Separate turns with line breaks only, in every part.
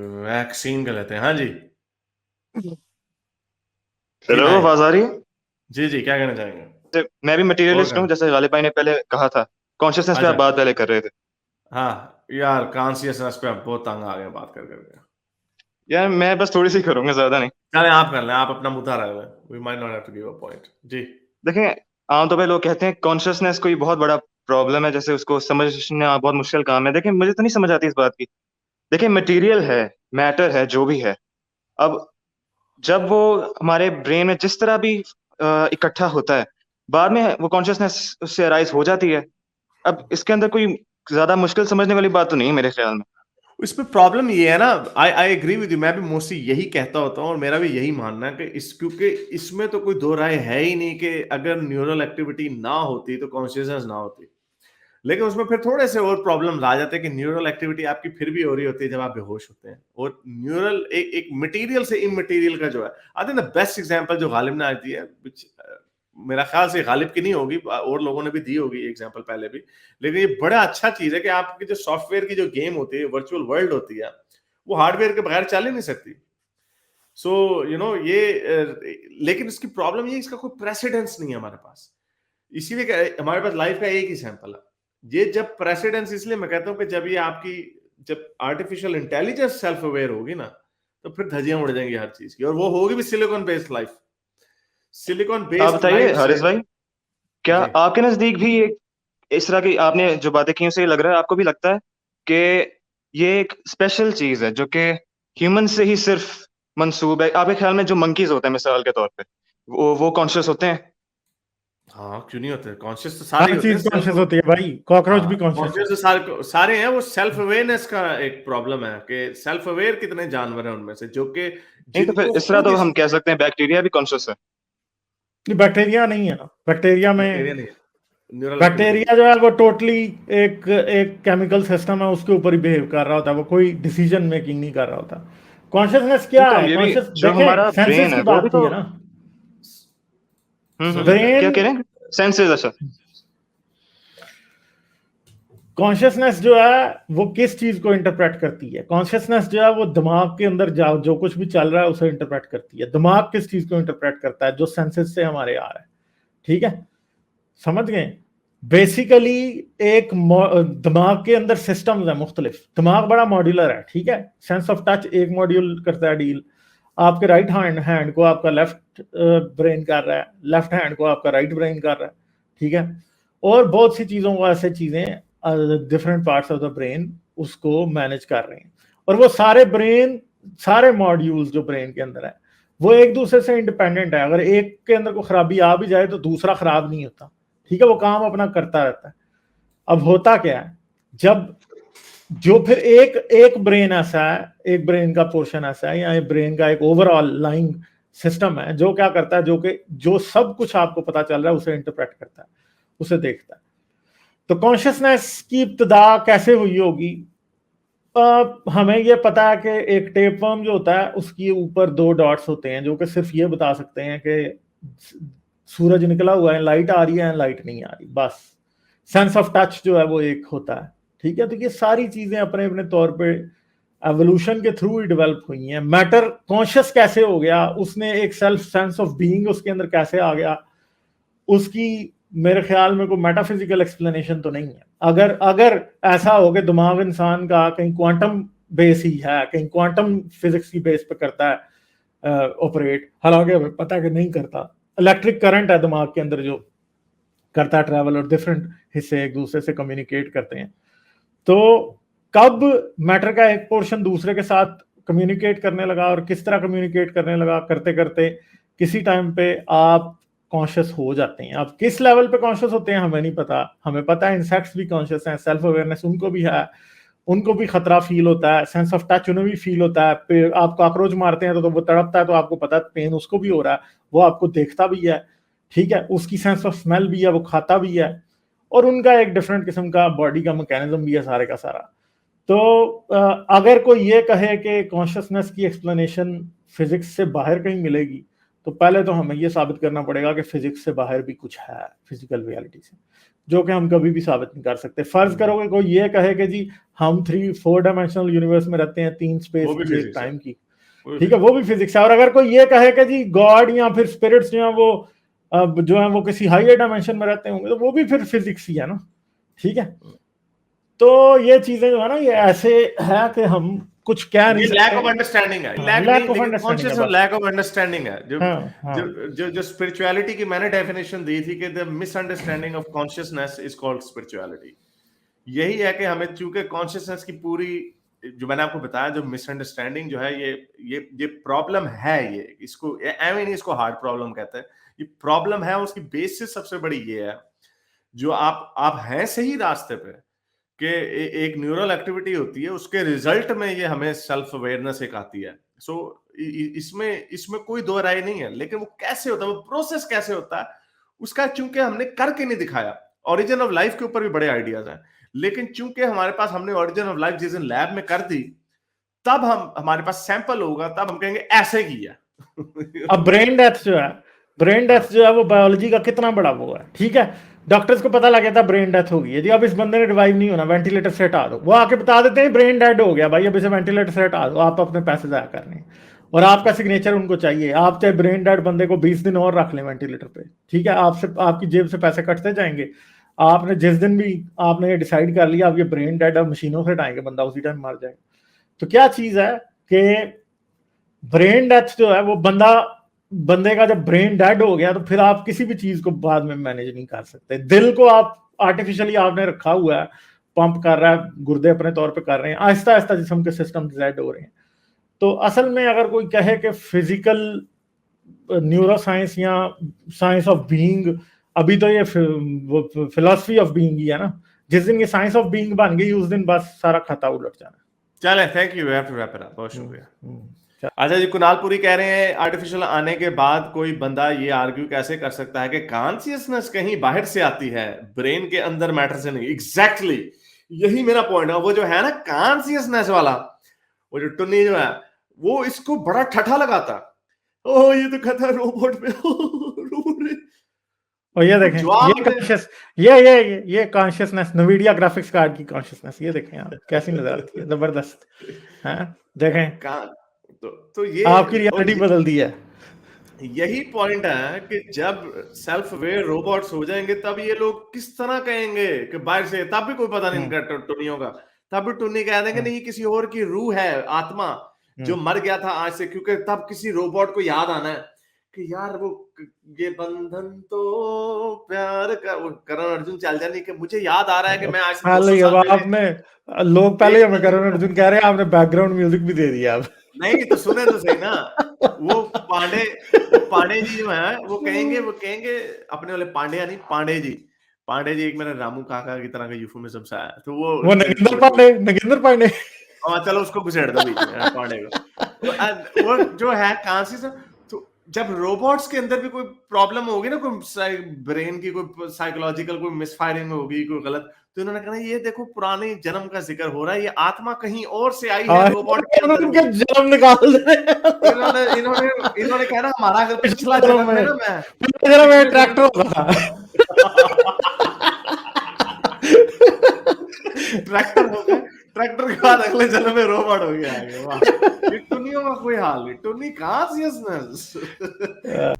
Vaccine का लेते हैं। हाँ जी। जी
हेलो,
भाई।
आवाज आ रही है?
जी जी, क्या कहना चाहेंगे?
मैं भी
और
मटेरियलिस्ट हूँ,
कहना।
जैसे गालिब भाई ने पहले कहा था। कॉन्शियसनेस पे आप
अच्छा।
बात पहले कर रहे थे।
हाँ यार, कॉन्शियसनेस पे आप बहुत तंग आ गए बात कर करके।
यार मैं बस थोड़ी सी करूंगा, ज्यादा नहीं।
चलें, आप कर लें, आप अपना मुद्दा रख लें। We might not have to give a point. जी।
देखें, आमतौर पे लोग कहते हैं कॉन्शियसनेस कोई बहुत बड़ा प्रॉब्लम है, जैसे उसको समझना बहुत मुश्किल काम है। देखें, मुझे तो नहीं समझ आती इस बात की। देखें, मटेरियल है, मैटर है, जो भी है। अब जब वो हमारे ब्रेन में जिस तरह भी इकट्ठा होता है, बाद में वो कॉन्शियसनेस उससे अराइज हो जाती है। अब इसके अंदर कोई ज्यादा मुश्किल समझने वाली बात तो नहीं है मेरे ख्याल में।
इसमें प्रॉब्लम ये है ना, आई आई एग्री विद यू। मैं भी मोस्टली यही कहता होता हूँ और मेरा भी यही मानना है कि क्योंकि इसमें तो कोई दो राय है ही नहीं कि अगर न्यूरल एक्टिविटी ना होती तो कॉन्शियसनेस ना होती। लेकिन उसमें फिर थोड़े से और प्रॉब्लम आ जाते हैं कि न्यूरल एक्टिविटी आपकी फिर भी हो रही होती है जब आप बेहोश होते हैं, और न्यूरल एक मटेरियल से इमटेरियल का जो है। I think the best example जो गालिब ने आज दी है, which, मेरा ख्याल से गालिब की नहीं होगी, और लोगों ने भी दी होगी एग्जांपल पहले भी। लेकिन ये बड़ा अच्छा चीज है कि आपकी जो सॉफ्टवेयर की जो गेम होती है, वर्चुअल वर्ल्ड होती है, वो हार्डवेयर के बगैर चल ही नहीं सकती। सो ये लेकिन इसकी प्रॉब्लम ये, इसका कोई प्रेसिडेंस नहीं है हमारे पास। इसीलिए हमारे पास लाइफ का एक ही सैंपल है। ये जब प्रेसिडेंस, इसलिए मैं कहता हूं कि जब ये आपकी, जब आर्टिफिशियल इंटेलिजेंस सेल्फ अवेयर होगी ना, तो फिर धज्जियां उड़ जाएंगी हर चीज की, और वो होगी भी सिलिकॉन बेस्ड लाइफ। सिलिकॉन
आप
बेस्ड
बताइए
लाइफ से।
हारिस भाई, क्या
जी।
आपके नजदीक भी एक इस तरह की आपने जो बातें की उसे लग रहा है, आपको भी लगता है कि ये एक स्पेशल चीज है जो कि ह्यूमन से ही सिर्फ मंसूब है? आपके ख्याल में जो मंकीज होते हैं मिसाल के तौर पे, वो कॉन्शियस होते हैं?
हाँ, क्यों नहीं होते? कॉन्शियस तो सारे ही
हर
होते हैं,
चीज
सेल्फ।
कॉन्शियस होती है भाई, कॉकरोच
हाँ,
भी कॉन्शियस है।
कॉन्शियस तो सारे सारे हैं। वो सेल्फ अवेयरनेस का एक प्रॉब्लम है कि सेल्फ अवेयर कितने जानवर हैं उनमें से जो कि
नहीं तो फिर
जिनको
इस तरह
खुद
तो
इस।
हम कह सकते हैं बैक्टीरिया भी कॉन्शियस है।
ये बैक्टीरिया नहीं है ना, बैक्टीरिया में।
बैक्टीरिया नहीं है, न्यूरल एक्टिविटी नहीं।
बैक्टीरिया जो है वो टोटली एक एक केमिकल सिस्टम है, उसके ऊपर ही बिहेव कर रहा होता है, वो कोई डिसीजन मेकिंग नहीं कर रहा होता। कॉन्शियसनेस
नहीं
क्या
तो
है?
ये भी,
कॉन्शियस
जो
देखें,
हमारा
सेंसेस
ब्रेन है
की
वो भी
बात की
तो।
है ना।
क्या
ब्रेन,
कह रहे हैं? सेंसेस, अच्छा।
कॉन्शियसनेस जो है वो किस चीज को इंटरप्रेट करती है? कॉन्शियसनेस जो है वो दिमाग के अंदर जो कुछ भी चल रहा है उसे इंटरप्रेट करती है। दिमाग किस चीज को इंटरप्रेट करता है? जो सेंसेस से हमारे आ रहा है। ठीक है, समझ गए? बेसिकली एक दिमाग के अंदर सिस्टम्स है मुख्तलिफ। दिमाग बड़ा मॉड्यूलर है, ठीक है। सेंस ऑफ टच एक मॉड्यूल करता है डील, आपके राइट हैंड हैंड को आपका लेफ्ट ब्रेन कर रहा है, लेफ्ट हैंड को आपका राइट ब्रेन कर रहा है, ठीक है। और बहुत सी चीज़ों को, ऐसे चीज़ें different parts of the brain उसको मैनेज कर रहे हैं। और वो सारे ब्रेन, सारे मॉड्यूल्स जो ब्रेन के अंदर है, वो एक दूसरे से इंडिपेंडेंट है। अगर एक के अंदर को खराबी आ भी जाए तो दूसरा खराब नहीं होता, ठीक है। वो काम अपना करता रहता है। अब होता क्या है, जब जो फिर एक एक ब्रेन ऐसा है, एक ब्रेन का पोर्शन ऐसा है, या एक ब्रेन का एक ओवरऑल लाइंग सिस्टम है जो क्या करता है, जो कि जो सब कुछ आपको पता चल रहा है उसे इंटरप्रेट करता है, उसे देखता है। तो कॉन्शियसनेस की इब्तिदा कैसे हुई होगी? हमें ये पता है कि एक टेप वर्म जो होता है उसके ऊपर दो डॉट्स होते हैं जो कि सिर्फ ये बता सकते हैं कि सूरज निकला हुआ है, लाइट आ रही है, लाइट नहीं आ रही, बस। सेंस ऑफ टच जो है वो एक होता है, ठीक है। तो ये सारी चीजें अपने अपने तौर पे एवोल्यूशन के थ्रू ही डेवलप हुई हैं। मैटर कॉन्शियस कैसे हो गया, उसने एक सेल्फ सेंस ऑफ बीइंग उसके अंदर कैसे आ गया, उसकी मेरे ख्याल में कोई मेटाफिजिकल एक्सप्लेनेशन तो नहीं है। अगर अगर ऐसा हो कि दिमाग इंसान का कहीं क्वांटम बेस ही है, कहीं क्वांटम फिजिक्स की बेस पे करता है ऑपरेट, हालांकि हमें पता है कि नहीं करता। इलेक्ट्रिक करंट है दिमाग के अंदर जो करता है ट्रैवल, और डिफरेंट हिस्से एक दूसरे से कम्युनिकेट करते हैं। तो कब मैटर का एक पोर्शन दूसरे के साथ कम्युनिकेट करने लगा और किस तरह कम्युनिकेट करने लगा, करते करते किसी टाइम पे आप कॉन्शियस हो जाते हैं। आप किस लेवल पे कॉन्शियस होते हैं हमें नहीं पता। हमें पता है इंसेक्ट्स भी कॉन्शियस हैं, सेल्फ अवेयरनेस उनको भी है, उनको भी खतरा फील होता है, सेंस ऑफ टच उन्हें भी फील होता है। आप कॉकरोच मारते हैं तो वो तड़पता है, तो आपको पता है पेन उसको भी हो रहा है, वो आपको देखता भी है, ठीक है। उसकी सेंस ऑफ स्मेल भी है, वो खाता भी है, और उनका एक डिफरेंट किस्म का बॉडी का मैकेनिज्म भी है सारे का सारा। तो अगर कोई ये कहे कि कॉन्शियसनेस की एक्सप्लेनेशन फिजिक्स से बाहर कहीं मिलेगी, तो पहले तो हमें ये साबित करना पड़ेगा कि फिजिक्स से बाहर भी कुछ है फिजिकल रियलिटी से। जो कि हम कभी भी साबित नहीं कर सकते। फर्ज करोगे कोई ये कहे कि जी हम 4 डायमेंशनल यूनिवर्स में रहते हैं, 3 स्पेस
वो भी
की, 1
physics है।
टाइम की,
वो भी
ठीक है, वो भी फिजिक्स है। और अगर कोई ये कहे कि जी गॉड या फिर स्पिरिट्स जो है वो जो है वो किसी हायर डायमेंशन में रहते होंगे, तो वो भी फिर फिजिक्स ही है ना, ठीक है। तो ये चीजें जो है ना, ये ऐसे है कि हम कुछ कह नहीं
ये
सकते।
लैक ऑफ अंडरस्टैंडिंग है,
हाँ, lack of understanding
कॉन्शियस
है बस।
लैक ऑफ अंडरस्टैंडिंग है। जो
हाँ, हाँ।
जो स्पिरिचुअलिटी की मैंने डेफिनेशन दी थी कि the misunderstanding of consciousness is called spirituality. यही है कि हमें चूंकि कॉन्शियसनेस की पूरी, जो मैंने आपको बताया, जो मिसअंडरस्टैंडिंग जो है, ये प्रॉब्लम है। ये इसको एवं नहीं, इसको हार्ड प्रॉब्लम कहते हैं, ये प्रॉब्लम है। उसकी बेसिस सबसे बड़ी ये है, जो आप हैं सही रास्ते पे कि एक न्यूरल एक्टिविटी होती है, उसके रिजल्ट में ये हमें सेल्फ अवेयरनेस एक आती है। सो इसमें कोई दो राय नहीं है, लेकिन वो कैसे होता है, वो प्रोसेस कैसे होता है, उसका चूंकि हमने करके नहीं दिखाया। ओरिजिन ऑफ लाइफ के ऊपर भी बड़े आइडियाज हैं, लेकिन चूंकि हमारे पास, हमने ओरिजिन ऑफ लाइफ जिस दिन लैब में कर दी, तब हमारे पास सैंपल होगा, तब हम कहेंगे ऐसे किया।
अब ब्रेन डेथ जो है, ब्रेन डेथ जो है वो बायोलॉजी का कितना बड़ा वो है, ठीक है। डॉक्टर्स को पता लगा था ब्रेन डेथ होगी, यदि अब इस बंदे ने रिवाइव नहीं होना, वेंटिलेटर से हटा दो, वो आके बता देते हैं ब्रेन डेड हो गया भाई, अब इसे वेंटिलेटर से हटा दो, आप अपने पैसे जाया करने, और आपका सिग्नेचर उनको चाहिए। आप चाहे ब्रेन डेड बंदे को 20 दिन और रख लें वेंटिलेटर पे, ठीक है, आपसे आपकी जेब से पैसे कटते जाएंगे। आपने जिस दिन भी आपने ये डिसाइड कर लिया अब ये ब्रेन डेड, अब मशीनों से हटाएंगे, बंदा उसी टाइम मर जाएगा। तो क्या चीज है कि ब्रेन डेथ जो है वो बंदे का जब ब्रेन डेड हो गया, तो फिर आप किसी भी चीज को बाद में मैनेज नहीं कर सकते। दिल को आप आर्टिफिशियली आपने रखा हुआ है, पंप कर रहा है, गुर्दे अपने तौर पे कर रहे हैं, आहिस्ता आहिस्ता जिस्म के सिस्टम डेड हो रहे हैं। तो असल में अगर कोई कहे कि फिजिकल न्यूरो साइंस या साइंस ऑफ बीइंग, अभी तो ये फिलॉसफी ऑफ बीइंग ही है ना, जिस दिन ये साइंस ऑफ बीइंग बन गई उस दिन बस सारा खाता उलट जाना।
चले, thank you, we have to wrap it up. बहुत शुक्रिया। अच्छा जी, कुणालपुरी कह रहे हैं आर्टिफिशियल आने के बाद कोई बंदा ये आर्ग्यू कैसे कर सकता है कि कॉन्शियसनेस कहीं बाहर से आती है, ब्रेन के अंदर मैटर से नहीं। एग्जैक्टली यही मेरा पॉइंट है। वो जो है ना कॉन्शियसनेस वाला, वो जो टुन्नी जो है, वो इसको बड़ा ठठा लगाता, ओह ये तो कहता है रोबोट पे रोबोट।
और ये देखें, ये कॉन्शियसनेस, नवीडिया ग्राफिक्स कार्ड की कॉन्शियसनेस, ये देखें आप कैसी नजर आती है, जबरदस्त है। देखें
तो ये
आपकी रियलिटी बदल दी है।
यही पॉइंट है कि जब सेल्फ अवेयर रोबोट्स हो जाएंगे, तब ये लोग किस तरह कहेंगे कि बाहर से, तब भी कोई पता नहीं इनका टुन्नियों का, तब भी टुन्नी कह देंगे नहीं, किसी और की रूह है, आत्मा जो मर गया था आज से। क्योंकि तब किसी रोबोट को याद आना है कि यार वो ये बंधन तो प्यार का, वो करण अर्जुन चल जाने के, मुझे याद आ रहा है कि मैं आज
आपने लोग पहले हमें करण अर्जुन कह रहे हैं, आपने बैकग्राउंड म्यूजिक भी दे दिया अब।
नहीं तो सुने तो सही ना, वो पांडे जी जो है वो कहेंगे अपने वाले पांड्या नहीं, पांडे जी एक मेरे रामू काका की तरह का यूफेमिज्म सा है। तो वो नगेंद्र पांडे हाँ चलो उसको घुसेड़ दो बीच में पांडे को। वो जो है कॉन्शियस, तो जब रोबोट्स के अंदर भी कोई प्रॉब्लम होगी ना, कोई ब्रेन की कोई साइकोलॉजिकल कोई मिसफायरिंग होगी, कोई गलत, तो इन्होंने कहा ये देखो पुराने जन्म का जिक्र हो रहा है, ये आत्मा कहीं और से आई है रोबोट के अंदर, जन्म निकाल दे। इन्होंने कहा ना हमारा अगर पिछला जन्म है ना, मैं ट्रैक्टर होता था ट्रैक्टर के बाद अगले जन्म में रोबोट हो गया। ये टुन्नियों का कोई हाल नहीं, टुन्नी कॉन्शियसनेस।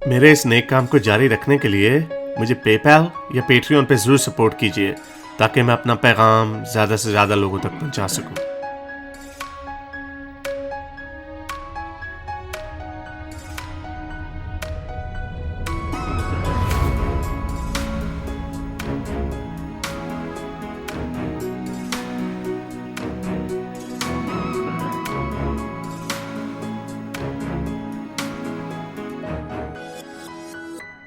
मेरे इस नेक काम को जारी रखने के लिए मुझे पेपैल या पेट्रियन पे जरूर सपोर्ट कीजिए, ताकि मैं अपना पैगाम ज्यादा से ज्यादा लोगों तक पहुंचा सकूं।